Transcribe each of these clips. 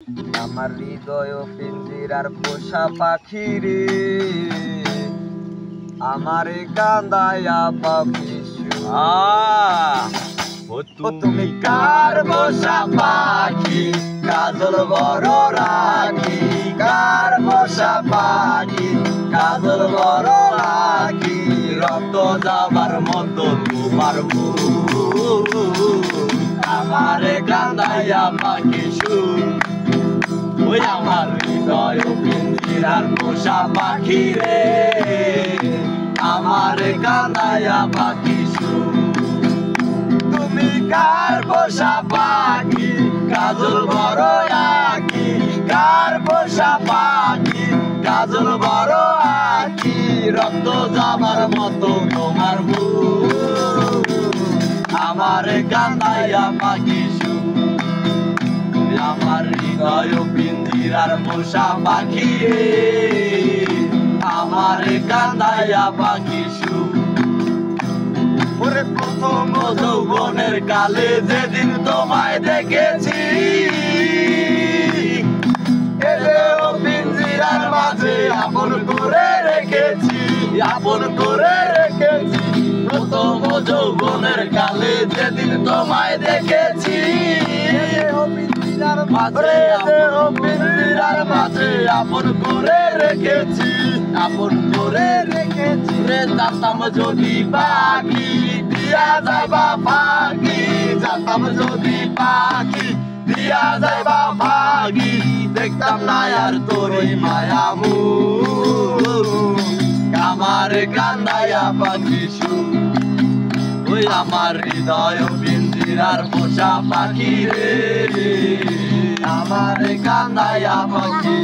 আমার হৃদয় পিঞ্জিরার পোষা পাখি রে, আমারে কান্দায়া পাখি তুমি কার পোষা পাখি, কাজল বড় রাখি, কার পোষা পাখি, কাজল বড় রাখি, রক্ত যাবার মতো তোমার মুখ, আমারে কান্দায়া পাখি ওই আমার হৃদয় পিঞ্জিরার পোষা পাখি রে, আমারে কান্দায়া পাখি তুমি কার পোষা পাখি, কাজল বড় আঁখি, কার পোষা পাখি, কাজল বড় আঁখি, রক্ত যাবার মতো তোমার মুখ, আমারে কান্দায়া পাখি আমার হৃদয় পিঞ্জিরার পোষা পাখি রে, আমারে কান্দায়া পাখি ওরে প্রথম যৌবনের কালে যেদিন তোমায় দেখেছি, পিঞ্জিরার মাঝে আপন করে রেখেছি, আপন করে রেখেছি, প্রথম যৌবনের কালে যেদিন তোমায় দেখেছি, পিঞ্জিরার মাঝে আপন করে রেখেছি, আপন করে রেখেছি, জানতাম যদি পাখি দিয়া যাইবা ফাঁকি, জানতাম যদি পাখি দিয়া যাইবা ফাঁকি, দেখতাম না আর তোর মায়ামু, আমার কান্দায়া পাখি ওই আমার হৃদয় পিঞ্জিরার পোষা পাখি রে, আমার কান্দায়া পাখি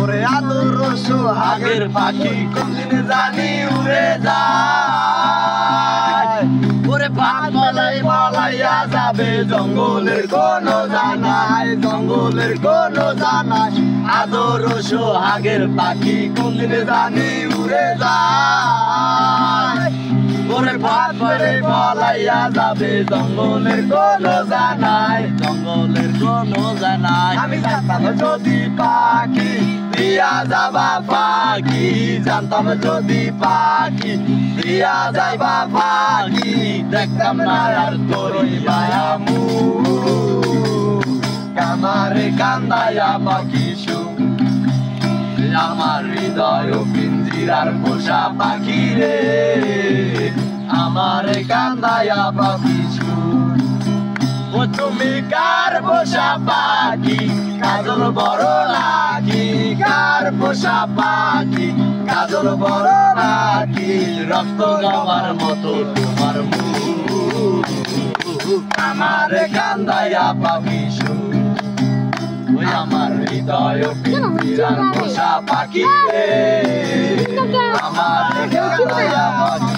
ওরে আদর সোহাগের পাখি কোনদিন জানি উড়ে যায়, ওরে পাক মলাই মলাইয়া যাবে জঙ্গলের কোন জানাই, জঙ্গলের কোন জানাই, আদর সোহাগের পাখি কোনদিন জানি উড়ে যায়, ওরে পাক করে মলাইয়া যাবে জঙ্গলের কোন জানাই, জঙ্গলের কোন জানাই, আমি জানতাম যদি পাখি দিয়া যাবা পাখি, জানতাম যদি পাখি দিয়া যাইবা পাখি, দেখতাম না আর তোর মায়ামু, আমারে কান্দায়া পাখি আমার হৃদয় পিঞ্জিরার পোষা পাখি রে, আমারে কান্দায়া পাখি ও তুমি কার পোষা পাখি, কাজল বড় রাখি, কার পোষা পাখি, কাজল বড় রাখি, রক্ত যাবার মতো তোমার মুখ, আমারে কান্দায়া পাখি ওই আমার হৃদয় পিঞ্জিরার পোষা পাখি রে, আমারে কান্দায়া পাখি।